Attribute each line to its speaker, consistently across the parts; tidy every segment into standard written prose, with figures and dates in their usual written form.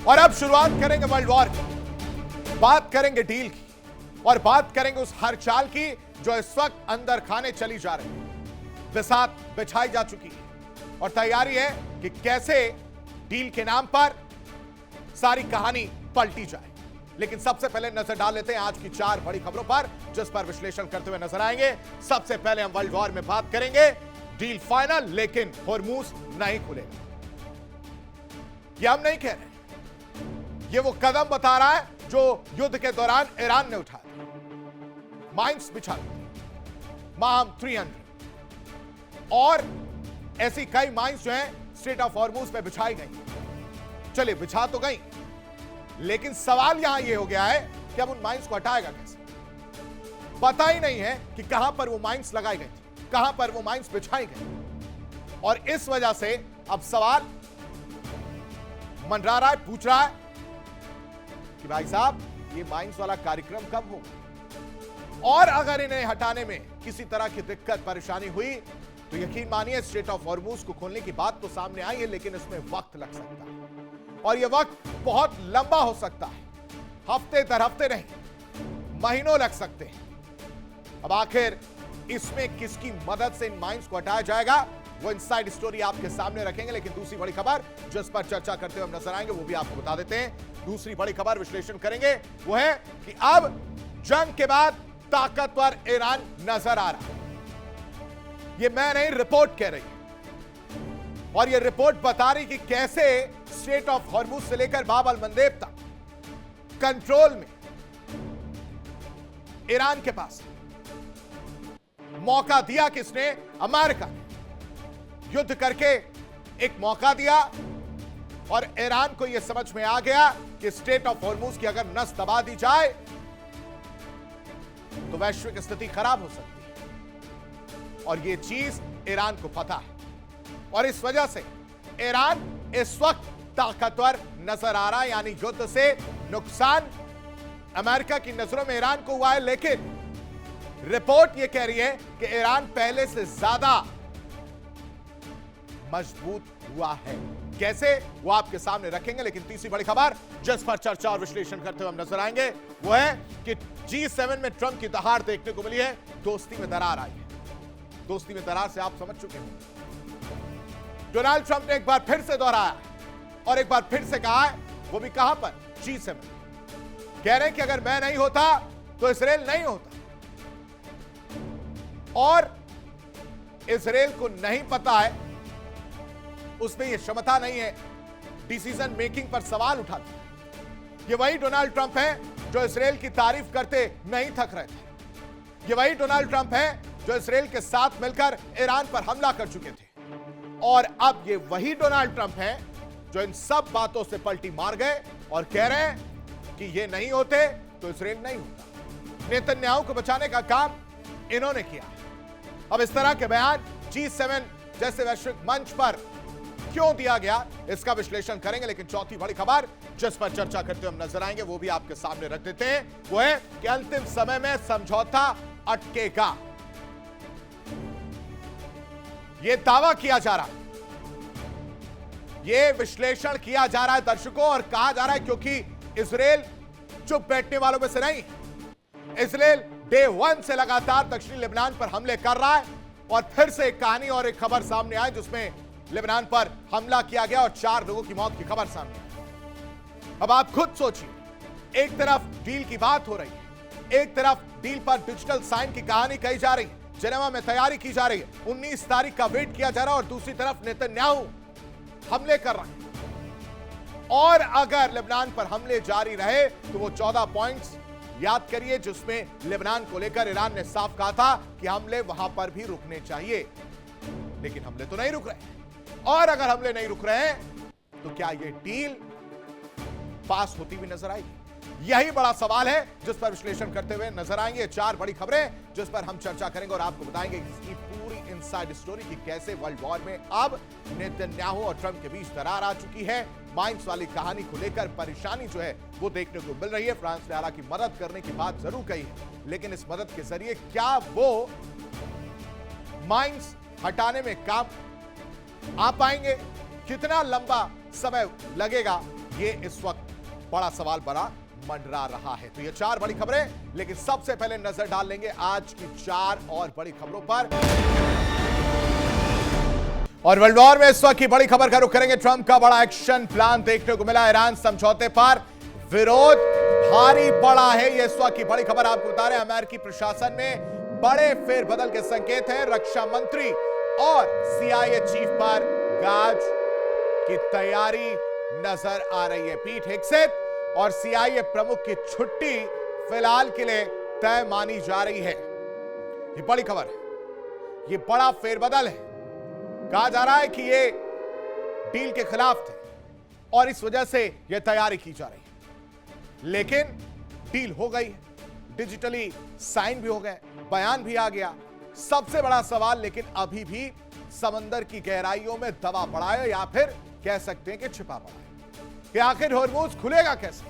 Speaker 1: और अब शुरुआत करेंगे वर्ल्ड वॉर की, बात करेंगे डील की और बात करेंगे उस हर चाल की जो इस वक्त अंदर खाने चली जा रही है। बिसात बिछाई जा चुकी है और तैयारी है कि कैसे डील के नाम पर सारी कहानी पलटी जाए। लेकिन सबसे पहले नजर डाल लेते हैं आज की 4 बड़ी खबरों पर जिस पर विश्लेषण करते हुए नजर आएंगे। सबसे पहले हम वर्ल्ड वॉर में बात करेंगे। डील फाइनल लेकिन हॉर्मूज नहीं खुलेगा, यह हम नहीं कह रहे, यह वो कदम बता रहा है जो युद्ध के दौरान ईरान ने उठाया। माइंस बिछा माहम 300 और ऐसी कई माइंस जो हैं स्ट्रेट ऑफ हॉर्मूज पे बिछाई गई। चलिए बिछा तो गई, लेकिन सवाल यहां यह हो गया है कि अब उन माइंस को हटाएगा कैसे। पता ही नहीं है कि कहां पर वो माइंस लगाई गई थी, कहां पर वो माइंस बिछाई गई। और इस वजह से अब सवाल मंडरा रहा है, पूछ रहा है कि भाई साहब ये माइंस वाला कार्यक्रम कब होगा। और अगर इन्हें हटाने में किसी तरह की दिक्कत परेशानी हुई तो यकीन मानिए स्ट्रेट ऑफ हॉर्मूज को खोलने की बात तो सामने आई है, लेकिन इसमें वक्त लग सकता है और यह वक्त बहुत लंबा हो सकता है। हफ्ते दर हफ्ते नहीं, महीनों लग सकते हैं। अब आखिर इसमें किसकी मदद से इन माइंस को हटाया जाएगा वो इनसाइड स्टोरी आपके सामने रखेंगे। लेकिन दूसरी बड़ी खबर जिस पर चर्चा करते हुए हम नजर आएंगे वो भी आपको बता देते हैं। दूसरी बड़ी खबर विश्लेषण करेंगे वो है कि अब जंग के बाद ताकतवर ईरान नजर आ रहा है। ये मैं नहीं, रिपोर्ट कह रही है और ये रिपोर्ट बता रही कि कैसे स्ट्रेट ऑफ हॉर्मूज से लेकर बाब अल मंदेब तक कंट्रोल में ईरान के पास। मौका दिया किसने? अमेरिका ने। युद्ध करके एक मौका दिया और ईरान को यह समझ में आ गया कि स्ट्रेट ऑफ हॉर्मूज की अगर नस दबा दी जाए तो वैश्विक स्थिति खराब हो सकती है और यह चीज ईरान को पता है और इस वजह से ईरान इस वक्त ताकतवर नजर आ रहा है। यानी युद्ध से नुकसान अमेरिका की नजरों में ईरान को हुआ है, लेकिन रिपोर्ट यह कह रही है कि ईरान पहले से ज्यादा मजबूत हुआ है। कैसे वो आपके सामने रखेंगे। लेकिन तीसरी बड़ी खबर जिस पर चर्चा और विश्लेषण करते हुए हम नजर आएंगे वो है कि G7 में ट्रंप की दहाड़ देखने को मिली है। दोस्ती में दरार आई है। दोस्ती में दरार से आप समझ चुके हैं। डोनाल्ड ट्रंप ने एक बार फिर से दोहराया और एक बार फिर से कहा है, वो भी कहां पर? G7। कह रहे हैं कि अगर मैं नहीं होता तो इजराइल नहीं होता और इजराइल को नहीं पता है, उसमें यह क्षमता नहीं है डिसीजन मेकिंग पर सवाल उठाते। ये वही डोनाल्ड ट्रंप है जो इजराइल की तारीफ करते नहीं थक रहे थे। ये वही डोनाल्ड ट्रंप है जो इजराइल के साथ मिलकर ईरान पर हमला कर चुके थे और अब ये वही डोनाल्ड ट्रंप है जो इन सब बातों से पलटी मार गए और कह रहे हैं कि ये नहीं होते तो इजराइल नहीं होता। नेतन्याहू को बचाने का काम इन्होंने किया। अब इस तरह के बयान G7 जैसे वैश्विक मंच पर क्यों दिया गया इसका विश्लेषण करेंगे। लेकिन चौथी बड़ी खबर जिस पर चर्चा करते हुए हम नजर आएंगे वो भी आपके सामने रख देते हैं वो है कि अंतिम समय में समझौता अटकेगा। यह दावा किया जा रहा है, यह विश्लेषण किया जा रहा है दर्शकों और कहा जा रहा है क्योंकि इजराइल चुप बैठने वालों में से नहीं। इजराइल डे 1 से लगातार दक्षिणी लेबनान पर हमले कर रहा है और फिर से एक कहानी और एक खबर सामने आई जिसमें लेबनान पर हमला किया गया और 4 लोगों की मौत की खबर सामने आई। अब आप खुद सोचिए, एक तरफ डील की बात हो रही है, एक तरफ डील पर डिजिटल साइन की कहानी कही जा रही है, जेनेवा में तैयारी की जा रही है, 19 तारीख का वेट किया जा रहा है और दूसरी तरफ नेतन्याहू हमले कर रहे हैं। और अगर लेबनान पर हमले जारी रहे तो वो 14 पॉइंट्स याद करिए जिसमें लेबनान को लेकर ईरान ने साफ कहा था कि हमले वहां पर भी रुकने चाहिए, लेकिन हमले तो नहीं रुक रहे। और अगर हमले नहीं रुक रहे हैं तो क्या यह डील पास होती हुई नजर आएगी? यही बड़ा सवाल है जिस पर विश्लेषण करते हुए नजर आएंगे 4 बड़ी खबरें जिस पर हम चर्चा करेंगे और आपको बताएंगे इसकी पूरी इनसाइड स्टोरी की कैसे वर्ल्ड वॉर में अब नेतन्याहू और ट्रंप के बीच दरार आ चुकी है। माइंस वाली कहानी को लेकर परेशानी जो है वो देखने को मिल रही है। फ्रांस ने हालांकि मदद करने की बात जरूर कही है, लेकिन इस मदद के जरिए क्या वो माइंस हटाने में काम आ पाएंगे? कितना लंबा समय लगेगा ये इस वक्त बड़ा सवाल बना मंडरा रहा है। तो ये 4 बड़ी खबरें, लेकिन सबसे पहले नजर डाल लेंगे आज की 4 और बड़ी खबरों पर। और वर्ल्ड वॉर में इस वक्त की बड़ी खबर का रुख करेंगे। ट्रंप का बड़ा एक्शन प्लान देखने को मिला। ईरान समझौते पर विरोध भारी पड़ा है। ये इस वक्त की बड़ी खबर आपको बता रहे हैं। अमेरिकी प्रशासन में बड़े फेरबदल के संकेत हैं। रक्षा मंत्री और CIA चीफ पर गाज की तैयारी नजर आ रही है। पीट हेग्सेथ और CIA प्रमुख की छुट्टी फिलहाल के लिए तय मानी जा रही है। ये बड़ी खबर है, ये बड़ा फेरबदल है। कहा जा रहा है कि ये डील के खिलाफ थे और इस वजह से यह तैयारी की जा रही है, लेकिन डील हो गई है, डिजिटली साइन भी हो गए, बयान भी आ गया। सबसे बड़ा सवाल लेकिन अभी भी समंदर की गहराइयों में दबा पड़ा है, या फिर कह सकते हैं कि छिपा पड़ा है कि आखिर हॉर्मूज खुलेगा कैसे।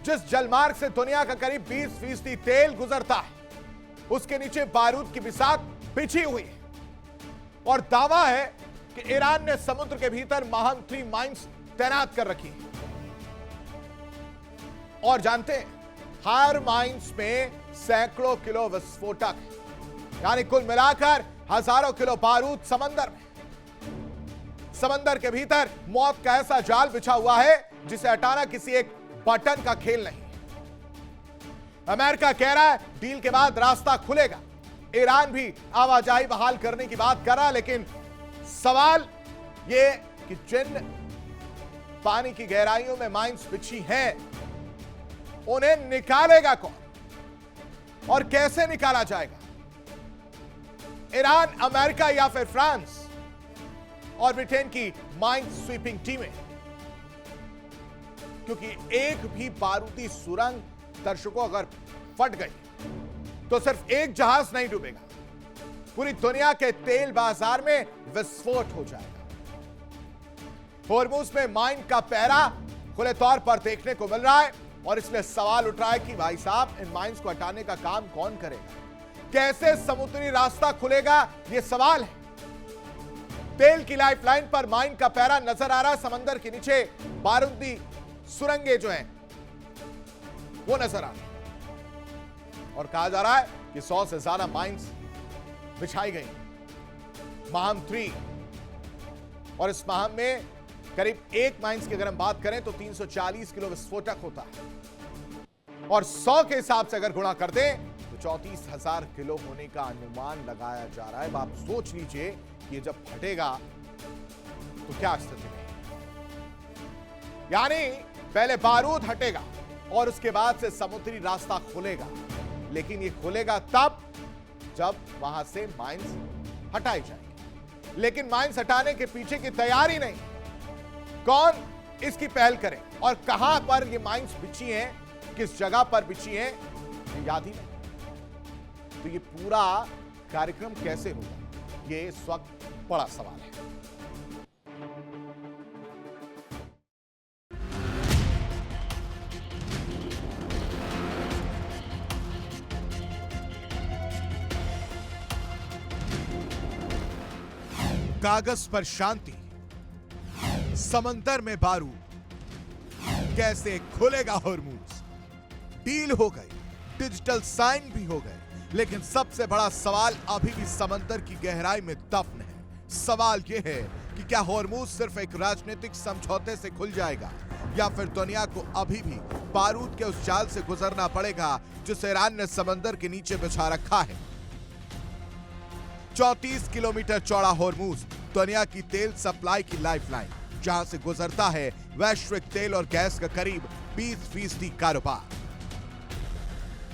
Speaker 1: जिस जलमार्ग से दुनिया का करीब 20% तेल गुजरता है, उसके नीचे बारूद की बिसात बिछी हुई है और दावा है कि ईरान ने समुद्र के भीतर माहम 3 माइंस तैनात कर रखी है। और जानते हैं, हर माइंस में सैकड़ों किलो विस्फोटक है, यानी कुल मिलाकर हजारों किलो बारूद समंदर में। समंदर के भीतर मौत का ऐसा जाल बिछा हुआ है जिसे हटाना किसी एक बटन का खेल नहीं। अमेरिका कह रहा है डील के बाद रास्ता खुलेगा। ईरान भी आवाजाही बहाल करने की बात कर रहा है, लेकिन सवाल यह कि जिन पानी की गहराइयों में माइंस बिछी हैं, उन्हें निकालेगा कौन और कैसे निकाला जाएगा? ईरान, अमेरिका या फिर फ्रांस और ब्रिटेन की माइंड स्वीपिंग टीमें? क्योंकि एक भी बारूदी सुरंग, दर्शकों, अगर फट गई तो सिर्फ एक जहाज नहीं डूबेगा, पूरी दुनिया के तेल बाजार में विस्फोट हो जाएगा। हॉर्मूज में माइन का पहरा खुले तौर पर देखने को मिल रहा है और इसलिए सवाल उठ रहा है कि भाई साहब, इन माइंस को हटाने का काम कौन करेगा? कैसे समुद्री रास्ता खुलेगा? यह सवाल है। तेल की लाइफलाइन पर माइन का पहरा नजर आ रहा है। समंदर के नीचे बारूदी सुरंगें जो हैं वो नजर आ रही है और कहा जा रहा है कि 100 से ज्यादा माइंस बिछाई गई माहम 3। और इस माहम में करीब एक माइंस की अगर हम बात करें तो 340 किलो विस्फोटक होता है और 100 के हिसाब से अगर गुणा कर दें तो 34,000 किलो होने का अनुमान लगाया जा रहा है। आप सोच लीजिए ये जब फटेगा तो क्या स्थिति है। यानी पहले बारूद हटेगा और उसके बाद से समुद्री रास्ता खुलेगा, लेकिन ये खुलेगा तब जब वहां से माइंस हटाई जाएगी। लेकिन माइंस हटाने के पीछे की तैयारी नहीं, कौन इसकी पहल करे और कहां पर ये माइंस बिछी हैं, किस जगह पर बिछी हैं, ये याद ही नहीं। तो ये पूरा कार्यक्रम कैसे होगा, ये इस वक्त बड़ा सवाल है। कागज पर शांति, समंदर में बारूद, कैसे खुलेगा हॉर्मूज? डील हो गई, डिजिटल साइन भी हो गए, लेकिन सबसे बड़ा सवाल अभी भी समंदर की गहराई में दफन है। सवाल यह है कि क्या हॉर्मूज सिर्फ एक राजनीतिक समझौते से खुल जाएगा या फिर दुनिया को अभी भी बारूद के उस जाल से गुजरना पड़ेगा जिसे ईरान ने समंदर के नीचे बिछा रखा है। 34 किलोमीटर चौड़ा हॉर्मूज दुनिया की तेल सप्लाई की लाइफलाइन, जहां से गुजरता है वैश्विक तेल और गैस का करीब 20% कारोबार।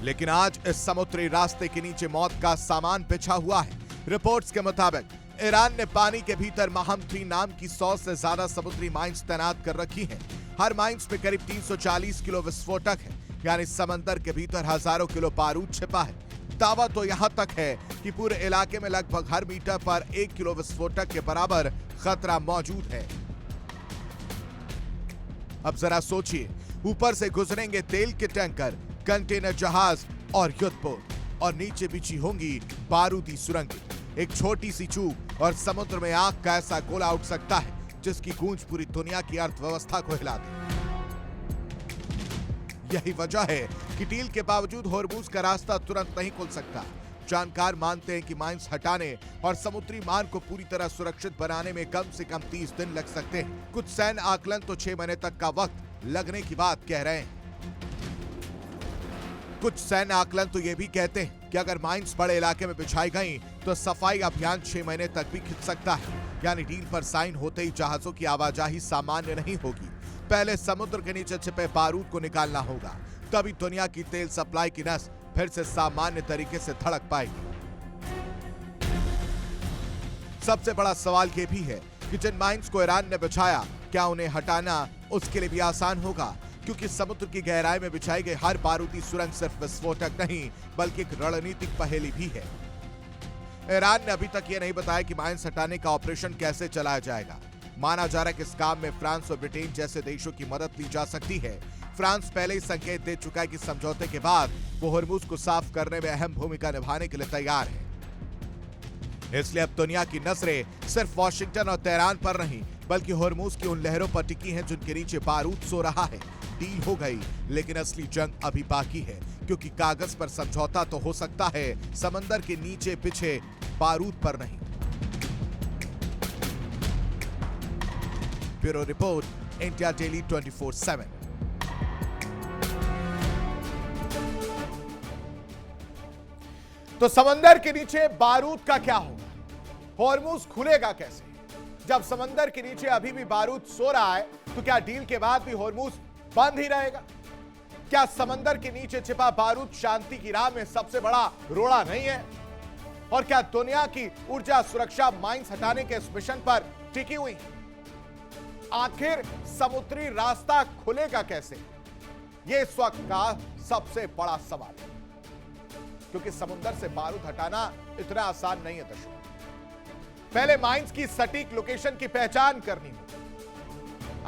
Speaker 1: लेकिन आज इस समुद्री रास्ते के नीचे मौत का सामान बिछा हुआ है। रिपोर्ट्स के मुताबिक ईरान ने पानी के भीतर माहम 3 नाम की 100 से ज्यादा समुद्री माइंस तैनात कर रखी हैं। हर माइंस में करीब 340 किलो विस्फोटक है, यानी समंदर के भीतर हजारों किलो बारूद छिपा है। दावा तो यहां तक है कि पूरे इलाके में लगभग हर मीटर पर 1 किलो विस्फोटक के बराबर खतरा मौजूद है। अब जरा सोचिए, ऊपर से गुजरेंगे तेल के टैंकर, कंटेनर जहाज और युद्धपोत, और नीचे बिछी होंगी बारूदी सुरंगें। एक छोटी सी चूक और समुद्र में आग का ऐसा गोला उठ सकता है जिसकी गूंज पूरी दुनिया की अर्थव्यवस्था को हिला दी। यही वजह है कि डील के बावजूद होर्मुज का रास्ता तुरंत नहीं खुल सकता। जानकार मानते हैं कि माइंस हटाने और समुद्री मार्ग को पूरी तरह सुरक्षित बनाने में कम से कम 30 दिन लग सकते हैं। कुछ सैन्य आकलन तो 6 महीने तक का वक्त लगने की बात कह रहे हैं। कुछ सैन्य आकलन तो ये भी कहते हैं कि अगर माइंस बड़े इलाके में बिछाई गई तो सफाई अभियान 6 महीने तक भी खिंच सकता है। यानी डील पर साइन होते ही जहाजों की आवाजाही सामान्य नहीं होगी। पहले समुद्र के नीचे छिपे बारूद को निकालना होगा, तभी दुनिया की तेल सप्लाई की नस फिर से सामान्य तरीके से धड़क पाएगी। सबसे बड़ा सवाल यह भी है कि जिन माइंस को ईरान ने बिछाया, क्या उन्हें हटाना उसके लिए भी आसान होगा? क्योंकि समुद्र की गहराई में बिछाई गई हर बारूदी सुरंग सिर्फ विस्फोटक नहीं बल्कि एक रणनीतिक पहेली भी है। ईरान ने अभी तक यह नहीं बताया कि माइंस हटाने का ऑपरेशन कैसे चलाया जाएगा। माना जा रहा है कि इस काम में फ्रांस और ब्रिटेन जैसे देशों की मदद ली जा सकती है। फ्रांस पहले ही संकेत दे चुका है कि समझौते के बाद वो होर्मुज को साफ करने में अहम भूमिका निभाने के लिए तैयार है। इसलिए अब दुनिया की नजरें सिर्फ वॉशिंगटन और तेहरान पर नहीं बल्कि होर्मुज की उन लहरों पर टिकी हैं जिनके नीचे बारूद सो रहा है। डील हो गई, लेकिन असली जंग अभी बाकी है, क्योंकि कागज पर समझौता तो हो सकता है, समंदर के नीचे पीछे बारूद पर नहीं। Bureau report, India daily 24/7। तो समंदर के नीचे बारूद का क्या होगा? होर्मुज खुलेगा कैसे? जब समंदर के नीचे अभी भी बारूद सो रहा है, तो क्या डील के बाद भी होर्मुज बंद ही रहेगा? क्या समंदर के नीचे छिपा बारूद शांति की राह में सबसे बड़ा रोड़ा नहीं है? और क्या दुनिया की ऊर्जा सुरक्षा माइंस हटाने के इस मिशन पर टिकी हुई? आखिर समुद्री रास्ता खुलेगा कैसे? यह इस वक्त का सबसे बड़ा सवाल है, क्योंकि समुद्र से बारूद हटाना इतना आसान नहीं है दर्शकों। पहले माइंस की सटीक लोकेशन की पहचान करनी होगी।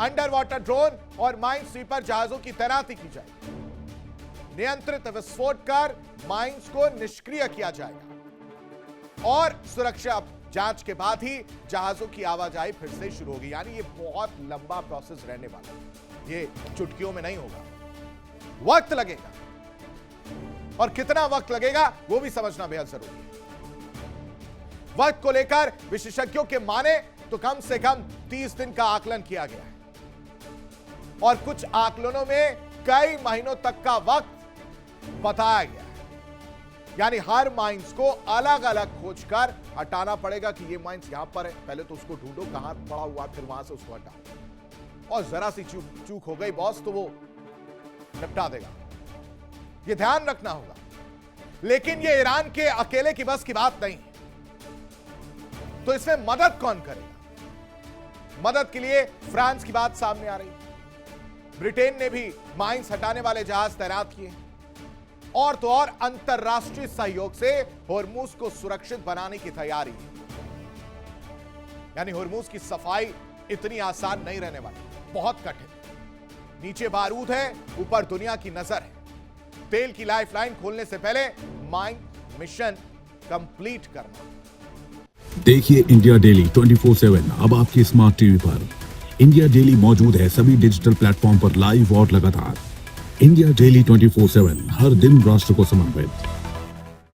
Speaker 1: अंडर वाटर ड्रोन और माइन स्वीपर जहाजों की तैनाती की जाएगी। नियंत्रित विस्फोट कर माइंस को निष्क्रिय किया जाएगा और सुरक्षा जांच के बाद ही जहाजों की आवाजाही फिर से शुरू होगी। यानी ये बहुत लंबा प्रोसेस रहने वाला है, ये चुटकियों में नहीं होगा, वक्त लगेगा। और कितना वक्त लगेगा वो भी समझना बेहद जरूरी है। वक्त को लेकर विशेषज्ञों के माने तो कम से कम 30 दिन का आकलन किया गया है और कुछ आकलनों में कई महीनों तक का वक्त बताया गया है। यानी हर माइंस को अलग अलग खोजकर हटाना पड़ेगा कि ये माइंस यहां पर है, पहले तो उसको ढूंढो कहां पड़ा हुआ, फिर वहां से उसको हटाओ। और जरा सी चूक हो गई बॉस तो वो निपटा देगा, ये ध्यान रखना होगा। लेकिन ये ईरान के अकेले की बस की बात नहीं है, तो इसमें मदद कौन करेगा? मदद के लिए फ्रांस की बात सामने आ रही है। ब्रिटेन ने भी माइंस हटाने वाले जहाज तैनात किए और तो और अंतरराष्ट्रीय सहयोग से होर्मुज को सुरक्षित बनाने की तैयारी है। यानी होर्मुज की सफाई इतनी आसान नहीं रहने वाली, बहुत कठिन। नीचे बारूद है, ऊपर दुनिया की नजर है। तेल की लाइफलाइन खोलने से पहले माइन मिशन कंप्लीट करना।
Speaker 2: देखिए इंडिया डेली 24/7 अब आपकी स्मार्ट टीवी पर। इंडिया डेली मौजूद है सभी डिजिटल प्लेटफॉर्म पर लाइव और लगातार। इंडिया डेली 24/7 हर दिन राष्ट्र को समर्पित।